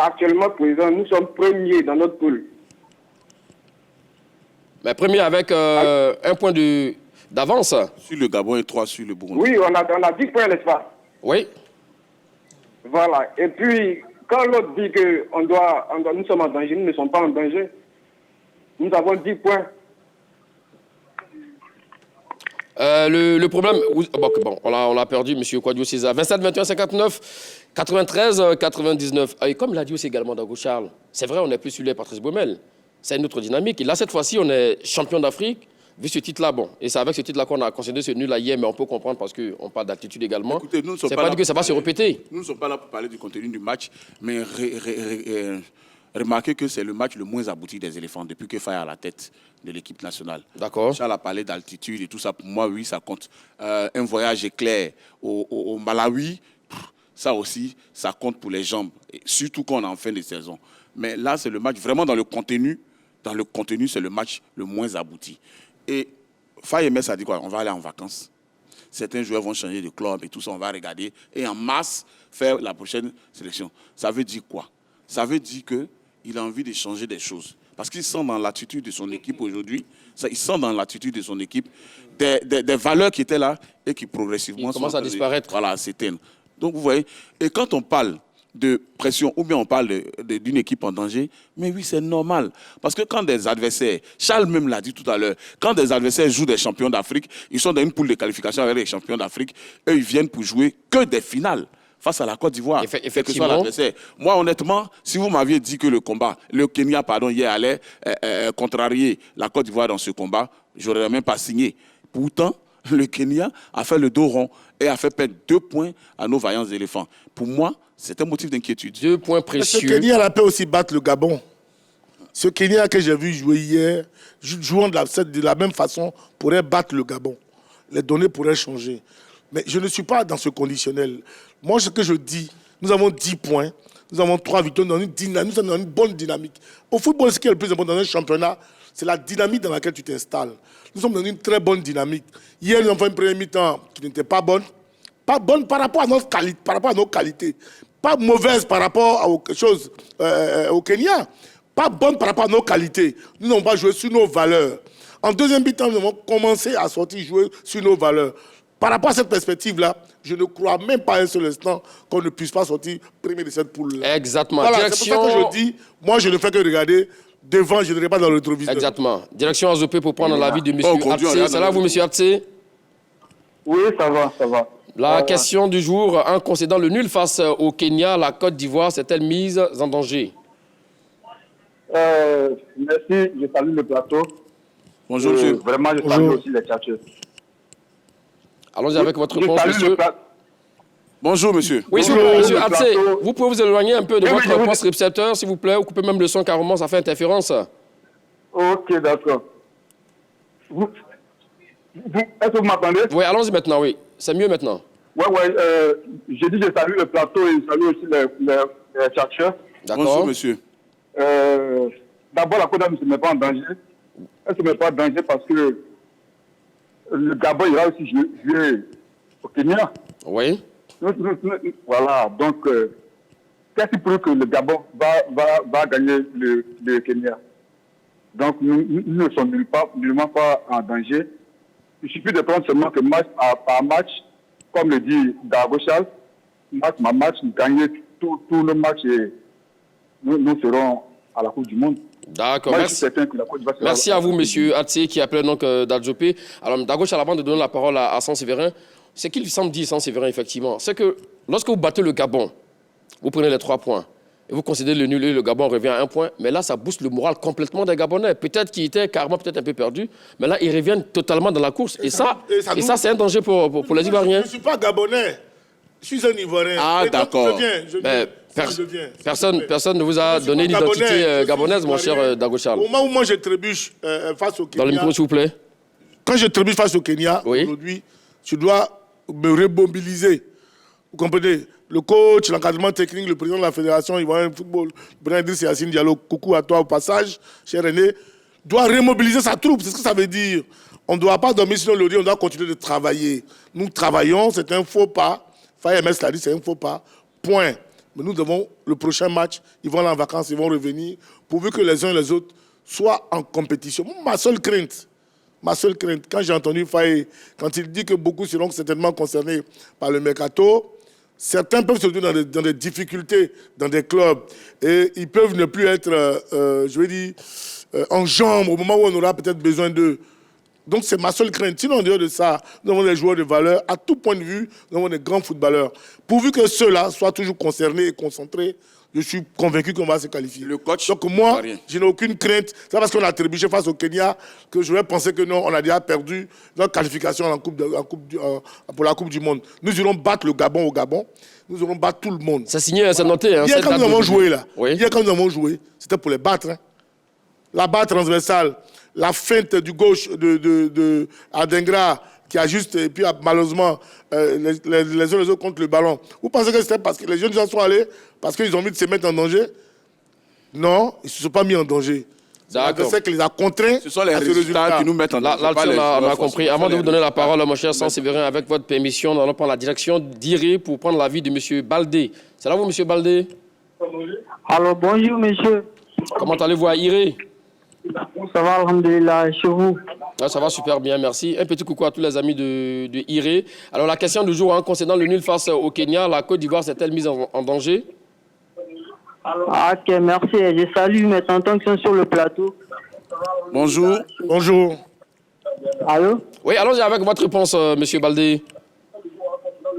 actuellement, président, nous sommes premiers dans notre poule. Mais premier avec un point d'avance. Sur le Gabon et 3 sur le Burundi. Oui, on a 10 points, n'est-ce pas? Oui. Voilà. Et puis, quand l'autre dit que nous sommes en danger, nous ne sommes pas en danger. Nous avons 10 points. Le problème... Bon, on l'a perdu, M. Kouadio César. 27, 21, 59, 93, 99. Et comme l'a dit aussi également Dago Charles, c'est vrai, on n'est plus sur les Patrice Baumel. C'est une autre dynamique. Et là, cette fois-ci, on est champion d'Afrique. Vu ce titre-là, bon, et c'est avec ce titre-là qu'on a concédé ce nul-là hier, mais on peut comprendre parce qu'on parle d'attitude également. Écoutez, nous ne sommes pas dit que ça va se répéter. Nous ne sommes pas là pour parler du contenu du match, mais remarquez que c'est le match le moins abouti des éléphants depuis que Faye a la tête de l'équipe nationale. D'accord. Charles a parlé d'altitude et tout ça. Pour moi, oui, ça compte. Un voyage éclair au Malawi, ça aussi, ça compte pour les jambes, et surtout quand on est en fin de saison. Mais là, c'est le match vraiment dans le contenu. Dans le contenu, c'est le match le moins abouti. Et Faye Mess a dit quoi? On va aller en vacances. Certains joueurs vont changer de club et tout ça, on va regarder. Et en masse, faire la prochaine sélection. Ça veut dire quoi? Ça veut dire qu'il a envie de changer des choses. Parce qu'il sent dans l'attitude de son équipe aujourd'hui, il sent dans l'attitude de son équipe des valeurs qui étaient là et qui progressivement commencent à disparaître. Voilà, s'éteignent. Donc vous voyez, et quand on parle de pression, ou bien on parle d'une équipe en danger, mais oui, c'est normal. Parce que quand des adversaires, Charles même l'a dit tout à l'heure, quand des adversaires jouent des champions d'Afrique, ils sont dans une poule de qualification avec les champions d'Afrique, eux, ils viennent pour jouer que des finales face à la Côte d'Ivoire, quel que soit l'adversaire. Moi, honnêtement, si vous m'aviez dit que le Kenya, hier, allait contrarier la Côte d'Ivoire dans ce combat, j'aurais même pas signé. Pourtant, le Kenya a fait le dos rond et a fait perdre 2 points à nos vaillants éléphants. Pour moi, c'est un motif d'inquiétude. 2 points précieux. Ce Kenya peut aussi battre le Gabon. Ce Kenya que j'ai vu jouer hier, jouant de la même façon, pourrait battre le Gabon. Les données pourraient changer. Mais je ne suis pas dans ce conditionnel. Moi, ce que je dis, nous avons 10 points, nous avons 3 victoires, nous sommes dans une bonne dynamique. Au football, ce qui est le plus important dans un championnat, c'est la dynamique dans laquelle tu t'installes. Nous sommes dans une très bonne dynamique. Hier, nous avons fait une première mi-temps qui n'était pas bonne. pas bonne par rapport à notre qualité, par rapport à nos qualités, pas mauvaise par rapport aux choses au Kenya, pas bonne par rapport à nos qualités. Nous n'avons pas joué sur nos valeurs. En deuxième mi-temps, nous avons commencé à sortir jouer sur nos valeurs. Par rapport à cette perspective-là, je ne crois même pas un seul instant qu'on ne puisse pas sortir premier de cette poule-là. Exactement. Voilà, Direction... c'est pour ça que je dis, moi je ne fais que regarder devant, je ne regarde pas dans le rétroviseur. Exactement. Direction Azopé pour prendre l'avis de M. Oh, Atsé. C'est là vous, M. Atsé? Oui, ça va, ça va. La question du jour, en concédant le nul face au Kenya, la Côte d'Ivoire s'est-elle mise en danger? Merci, je salue le plateau. Bonjour, monsieur. Vraiment, je salue aussi les chercheurs. Allons-y avec votre réponse, monsieur. Bonjour, monsieur. Oui, Bonjour, monsieur le Atsé, plateau. vous pouvez vous éloigner un peu de Oui, votre oui. poste récepteur, s'il vous plaît, ou couper même le son carrément, ça fait interférence. Ok, d'accord. Est-ce que vous m'entendez? Oui, allons-y maintenant, oui. C'est mieux maintenant. Ouais, j'ai dit je salue le plateau et je salue aussi les chercheurs. D'accord. Bonjour, monsieur. D'abord, la Côte d'Ivoire ne se met pas en danger. Elle ne se met pas en danger parce que le Gabon ira aussi jouer au Kenya. Oui. Voilà, donc, qu'est-ce qui prouve que le Gabon va gagner le Kenya? Donc, nous ne sommes nullement pas en danger. Il suffit de prendre seulement que match par match, comme le dit Dago Charles, match par match, gagner tous nos matchs et nous serons à la Coupe du Monde. D'accord, Moi, je merci. suis certain que la Côte d'Ivoire sera Merci à vous, monsieur Atsé, qui appelait donc d'Adjopé. Alors, Dagoche, avant de donner la parole à Saint-Séverin, ce qu'il semble dire, Saint-Séverin, effectivement, c'est que lorsque vous battez le Gabon, vous prenez les 3 points et vous considérez le nul et le Gabon revient à 1 point, mais là, ça booste le moral complètement des Gabonais. Peut-être qu'ils étaient carrément peut-être un peu perdus, mais là, ils reviennent totalement dans la course. Et ça c'est un danger pour les Ivoiriens. Je ne suis pas Gabonais, je suis un Ivoirien. Ah, Et donc, d'accord. je viens. Personne ne vous a donné l'identité gabonaise, mon cher Dagochal. Au moment où moi je trébuche face au Kenya, Dans le micro, s'il vous plaît. quand je trébuche face au Kenya, Oui. aujourd'hui, je dois me remobiliser. Vous comprenez? Le coach, l'encadrement technique, le président de la fédération ivoirienne de football, le président Idriss Yassine Diallo, coucou à toi au passage, cher René, doit remobiliser sa troupe. C'est ce que ça veut dire. On ne doit pas dormir sur le lit, on doit continuer de travailler. Nous travaillons, c'est un faux pas. Faye MS l'a dit, c'est un faux pas. Point. Mais nous devons, le prochain match, ils vont aller en vacances, ils vont revenir, pourvu que les uns et les autres soient en compétition. Ma seule crainte, quand j'ai entendu Faye, quand il dit que beaucoup seront certainement concernés par le mercato, certains peuvent se retrouver dans des difficultés, dans des clubs, et ils peuvent ne plus être, en jambes au moment où on aura peut-être besoin d'eux. Donc c'est ma seule crainte. Sinon, en dehors de ça, nous avons des joueurs de valeur. À tout point de vue, nous avons des grands footballeurs. Pourvu que ceux-là soient toujours concernés et concentrés, je suis convaincu qu'on va se qualifier. Le coach, donc moi, rien. je n'ai aucune crainte. C'est parce qu'on a trébuché face au Kenya que je vais penser que non, on a déjà perdu notre qualification pour la Coupe du Monde. Nous irons battre le Gabon au Gabon. Nous irons battre tout le monde. C'est signé, c'est noté. Hein, Hier, quand nous avons joué, là, Oui. hier, quand nous avons joué, c'était pour les battre. Hein. La barre transversale, la feinte du gauche de Adengra, qui a juste, et puis malheureusement, les uns les autres contre le ballon. Vous pensez que c'était parce que les jeunes gens sont allés, parce qu'ils ont envie de se mettre en danger? Non, ils ne se sont pas mis en danger. C'est l'adversaire qui les a contraints. Ce sont les à ce résultats qui nous mettent en danger. Là, on a compris. Avant de vous donner la parole, mon cher Sans Saint-Séverin, avec votre permission, nous allons prendre la direction d'Iré pour prendre l'avis de M. Baldé. C'est là vous, M. Baldé? Alors, bonjour, monsieur. Comment allez-vous à Iré? Ça va, alhamdoulilah, chez vous? Ah, ça va super bien, merci. Un petit coucou à tous les amis de Iré. Alors, la question du jour, concernant le nul face au Kenya, la Côte d'Ivoire s'est-elle mise en danger? Ah, ok, merci. Je salue mes tontons qui sont sur le plateau. Bonjour. Bonjour. Allô? Oui, allons-y avec votre réponse, M. Baldé.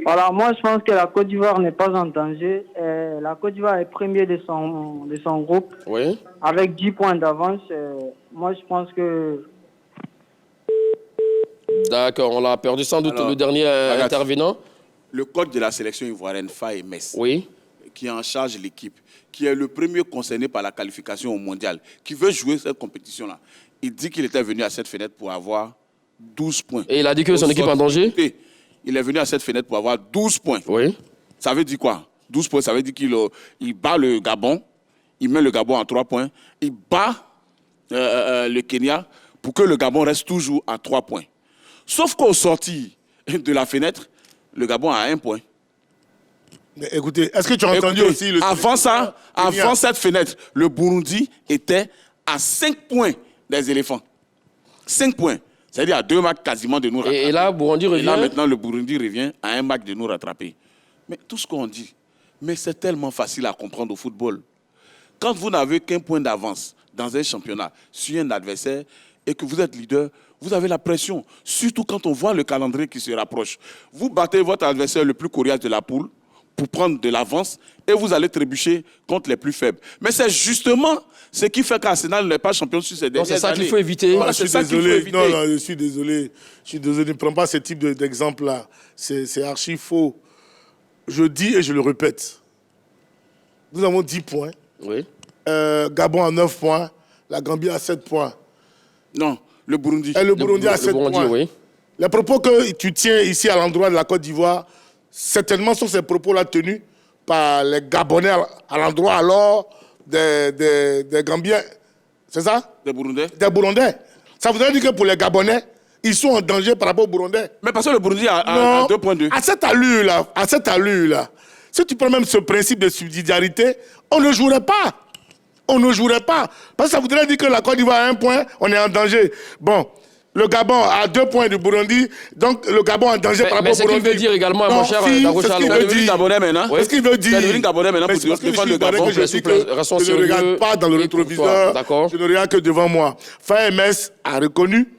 Voilà, moi, je pense que la Côte d'Ivoire n'est pas en danger. La Côte d'Ivoire est premier de son groupe, Oui. avec 10 points d'avance. Moi, je pense que... D'accord, on l'a perdu sans doute. Alors, Le dernier intervenant. Le coach de la sélection ivoirienne, Faye Mess, Oui. qui est en charge de l'équipe, qui est le premier concerné par la qualification au mondial, qui veut jouer cette compétition-là, il dit qu'il était venu à cette fenêtre pour avoir 12 points. Et il a dit que son équipe est en danger? Il est venu à cette fenêtre pour avoir 12 points. Oui. Ça veut dire quoi? 12 points, ça veut dire qu'il bat le Gabon, il met le Gabon à 3 points, il bat le Kenya pour que le Gabon reste toujours à 3 points. Sauf qu'au sorti de la fenêtre, Le Gabon a 1 point. Mais écoutez, est-ce que tu as entendu Écoutez, aussi le... avant ça, Kenya. avant cette fenêtre, le Burundi était à 5 points des éléphants. 5 points. C'est-à-dire à 2 matchs quasiment de nous rattraper. Et là, Burundi Et revient. là, maintenant, le Burundi revient à 1 match de nous rattraper. Mais tout ce qu'on dit, mais c'est tellement facile à comprendre au football. Quand vous n'avez qu'1 point d'avance dans un championnat sur un adversaire et que vous êtes leader, vous avez la pression. Surtout quand on voit le calendrier qui se rapproche. Vous battez votre adversaire le plus coriace de la poule pour prendre de l'avance et vous allez trébucher contre les plus faibles. Mais c'est justement ce qui fait qu'Arsenal n'est pas champion sur ces dernières années. C'est ça qu'il faut éviter. Voilà, Je suis c'est ça qu'il faut désolé. éviter. Non, je suis désolé. Je suis désolé. Ne prends pas ce type d'exemple-là. C'est archi faux. Je dis et je le répète. Nous avons 10 points. Oui. Gabon a 9 points. La Gambie a 7 points. Non, le Burundi. Et le Burundi a 7 Burundi, points. oui. Les propos que tu tiens ici à l'endroit de la Côte d'Ivoire, certainement sont ces propos-là tenus par les Gabonais à l'endroit alors des Gambiens. C'est ça? Des Burundais. Des Burundais. Ça voudrait dire que pour les Gabonais, ils sont en danger par rapport aux Burundais. Mais parce que le Burundi a Non, 2,2. à cette allure-là, si tu prends même ce principe de subsidiarité, on ne jouerait pas. On ne jouerait pas. Parce que ça voudrait dire que la Côte d'Ivoire a 1 point, on est en danger. Bon, le Gabon a 2 points du Burundi, donc le Gabon est en danger par rapport Mais au ce qu'il Burundi. veut dire également, Non, mon cher si, Dago c'est ce Charles. qu'il Tu es veut devenu dire. Gabonais maintenant. C'est ce qu'il veut dire. Tu es devenu Gabonais maintenant Mais pour c'est parce que je défendre suis le Gabon. Gabonais que je s'il dis vous plaît, que restons je ne sérieux. regarde pas dans le Et rétroviseur, d'accord. je ne regarde que devant moi. FAMS a reconnu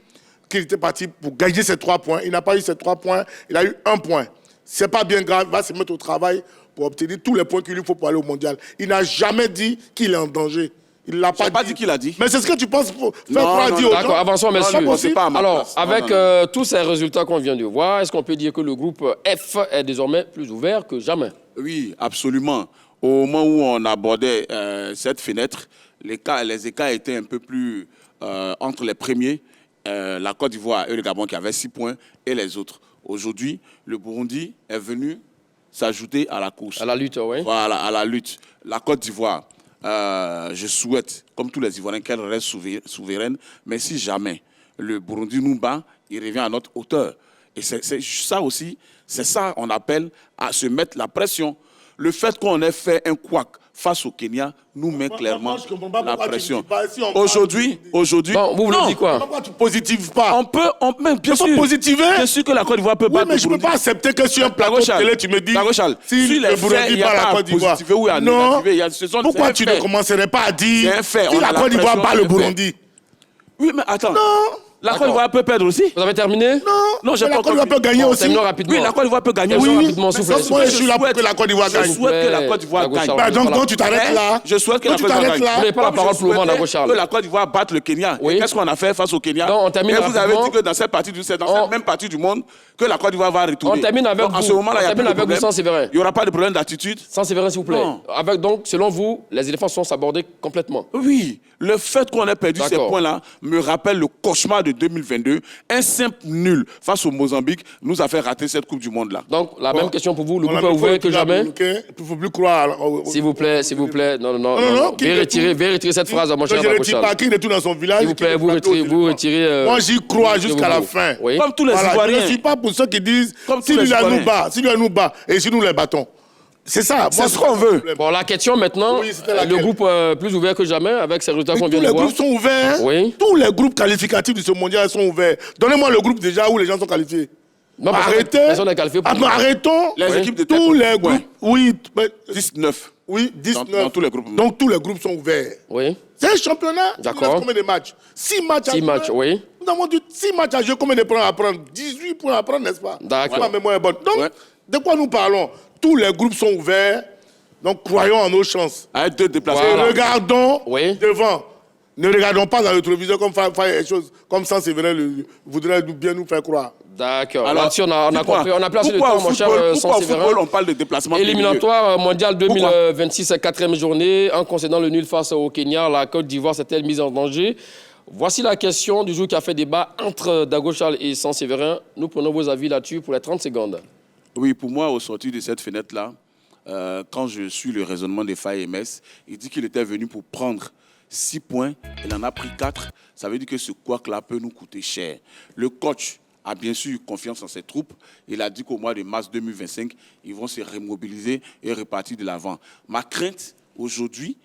qu'il était parti pour gagner ses 3 points. Il n'a pas eu ses 3 points, il a eu 1 point. C'est pas bien grave, il va se mettre au travail pour obtenir tous les points qu'il lui faut pour aller au mondial. Il n'a jamais dit qu'il est en danger. Il l'a Je n'ai pas dit qu'il a dit. Mais c'est ce que tu penses faire Non, croire non, dire aux gens. D'accord, avançons, messieurs. c'est pas possible. pas à ma Alors, place. Non, avec non, tous ces résultats qu'on vient de voir, est-ce qu'on peut dire que le groupe F est désormais plus ouvert que jamais? Oui, absolument. Au moment où on abordait cette fenêtre, les écarts étaient un peu plus entre les premiers, la Côte d'Ivoire et le Gabon qui avaient 6 points, et les autres. Aujourd'hui, le Burundi est venu s'ajouter à la course. À la lutte, oui. Voilà, à la lutte. La Côte d'Ivoire, je souhaite, comme tous les Ivoiriens, qu'elle reste souveraine, mais si jamais le Burundi nous bat, il revient à notre hauteur. Et c'est ça aussi, c'est ça qu'on appelle à se mettre la pression. Le fait qu'on ait fait un couac face au Kenya nous met clairement je comprends pas la pourquoi tu pression. dis pas, si on parle Aujourd'hui, Bon, vous voulez non, dire quoi? Pourquoi tu positives pas? mais bien faut sûr, positiver. bien sûr que la Côte d'Ivoire peut Oui, battre mais le je ne peux Burundi. pas accepter que sur un plateau de télé, tu me dis si sur les le faits, Burundi il y a bat pas la à Côte d'Ivoire. positiver ou à Non. négativer. Pourquoi C'est un tu fait. ne commencerais pas à dire C'est un fait, si on la a la Côte d'Ivoire pression, bat le c'est un fait. Burundi? Oui, mais attends. Non. La Côte D'accord. d'Ivoire peut perdre aussi. Vous avez terminé? Non, j'ai Mais pas la Côte d'Ivoire compris. peut gagner Bon, aussi. terminons rapidement. Oui, la Côte d'Ivoire peut gagner. Terminons Oui, rapidement, s'il vous plaît. Moi, je suis là pour souhaite- que la Côte d'Ivoire gagne. Je souhaite que la Côte d'Ivoire Dago gagne. Charles, Bah, donc, voilà. donc, tu t'arrêtes là. Je souhaite que la Donc, Côte tu d'Ivoire t'arrêtes gagne. là. Vous n'avez pas la Comme parole je pour le moment, souhaitais Dago Charles. que la Côte d'Ivoire batte le Kenya. Oui. Et qu'est-ce qu'on a fait face au Kenya? Non, on termine Et vous avez rapidement. dit que dans cette partie cette même partie du monde, que la Côte d'Ivoire va retourner. On termine avec Donc, en vous. ce moment-là, il y a On termine plus de avec vous, problème. sans Séverin. Il n'y aura pas de problème d'attitude. Sans Séverin, s'il vous plaît. Non. Avec, donc, selon vous, les éléphants sont sabordés complètement. Oui, le fait qu'on ait perdu ces D'accord. points-là me rappelle le cauchemar de 2022. Un simple nul face au Mozambique nous a fait rater cette Coupe du Monde-là. Donc, la même question pour vous. Le On groupe a est mis ouvert Paul que Kila jamais? bloqué. Il ne faut plus croire. S'il vous plaît, s'il vous plaît. Non. qui Veuillez retourne. retirer cette phrase à mon cher Je ne Dago retire Charles. pas qui retourne dans son village. S'il vous plaît, vous retirez. Moi, j'y crois je jusqu'à vous la prie. fin. Oui. Comme tous les Voilà, je Ivoiriens. ne suis pas pour ceux qui disent Comme si tous les lui Ivoiriens. nous bat, et si nous les battons. C'est ça. C'est ce qu'on veut. Bon, la question maintenant, Oui, c'était laquelle? le groupe plus ouvert que jamais avec ces résultats qu'on Tous vient de les voir. groupes sont ouverts. Oui. Tous les groupes qualificatifs de ce mondial sont ouverts. Donnez-moi le groupe déjà où les gens sont qualifiés. Non, personne- Arrêtez. personne n'est qualifié pour Ah, mais arrêtons. Les équipes de Tous les ouais. groupes. Oui, 19. oui, 19. Dans tous les groupes. Donc tous les groupes sont ouverts. Oui. C'est un championnat. D'accord. Il reste combien de matchs? 6 matchs à 6 jouer. matchs, oui. Nous avons dit 6 matchs à jouer. Combien de points à prendre? 18 points à prendre, n'est-ce pas? D'accord. Ma mémoire est bonne. Donc, Ouais. de quoi nous parlons? Tous les groupes sont ouverts. Donc, croyons en nos chances. Avec 2 déplacements. Voilà. Et regardons Oui. devant. Ne regardons pas dans le téléviseur comme les choses comme ça, c'est vrai, voudrait bien nous faire croire. D'accord. Alors, Là-dessus, on a dites-moi, compris. On a placé le pourquoi temps, au mon cher football- Sans pourquoi au Séverin. football, on parle de déplacement Éliminatoire mondial 2026, 4e journée. En concédant le nul face au Kenya, la Côte d'Ivoire s'est-elle mise en danger? Voici la question du jour qui a fait débat entre Dago Charles et Sans Séverin. Nous prenons vos avis là-dessus pour les 30 secondes. Oui, pour moi, au sortir de cette fenêtre-là, quand je suis le raisonnement des FAMS, il dit qu'il était venu pour prendre 6 points, il en a pris 4. Ça veut dire que ce couac-là peut nous coûter cher. Le coach a bien sûr confiance en ses troupes. Il a dit qu'au mois de mars 2025, ils vont se remobiliser et repartir de l'avant. Ma crainte aujourd'hui,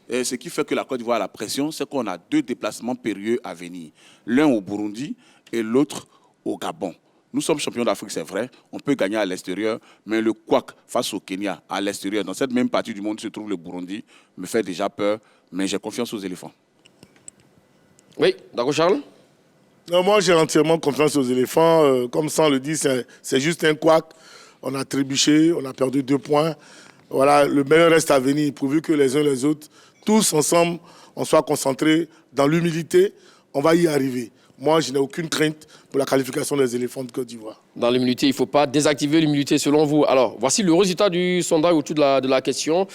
ce qui fait que la Côte d'Ivoire a la pression, c'est qu'on a 2 déplacements périlleux à venir. L'un au Burundi et l'autre au Gabon. Nous sommes champions d'Afrique, c'est vrai. On peut gagner à l'extérieur, mais le couac face au Kenya, à l'extérieur, dans cette même partie du monde se trouve le Burundi, me fait déjà peur, mais j'ai confiance aux éléphants. Oui, d'accord, Charles? Non, moi, j'ai entièrement confiance aux éléphants. Comme ça, on le dit, c'est juste un couac. On a trébuché, on a perdu 2 points. Voilà, le meilleur reste à venir, pourvu que les uns les autres, tous ensemble, on soit concentrés dans l'humilité. On va y arriver. Moi, je n'ai aucune crainte pour la qualification des éléphants de Côte d'Ivoire. Dans l'immunité, il ne faut pas désactiver l'immunité selon vous. Alors, voici le résultat du sondage autour de la question.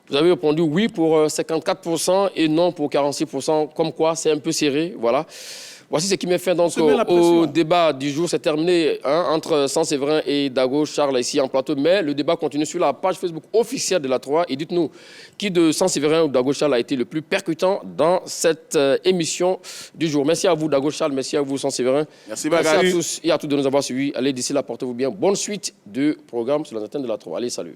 Vous avez répondu oui pour 54% et non pour 46%. Comme quoi, c'est un peu serré. Voilà. Voici ce qui met fin donc au débat du jour. C'est terminé entre Saint-Séverin et Dago Charles ici en plateau. Mais le débat continue sur la page Facebook officielle de la 3. Et dites-nous, qui de Saint-Séverin ou Dago Charles a été le plus percutant dans cette émission du jour? Merci à vous Dago Charles, merci à vous Saint-Séverin. Merci Bagari. Merci à tous et à toutes de nous avoir suivis. Allez, d'ici là, portez-vous bien. Bonne suite de programme sur l'antenne de la 3. Allez, salut.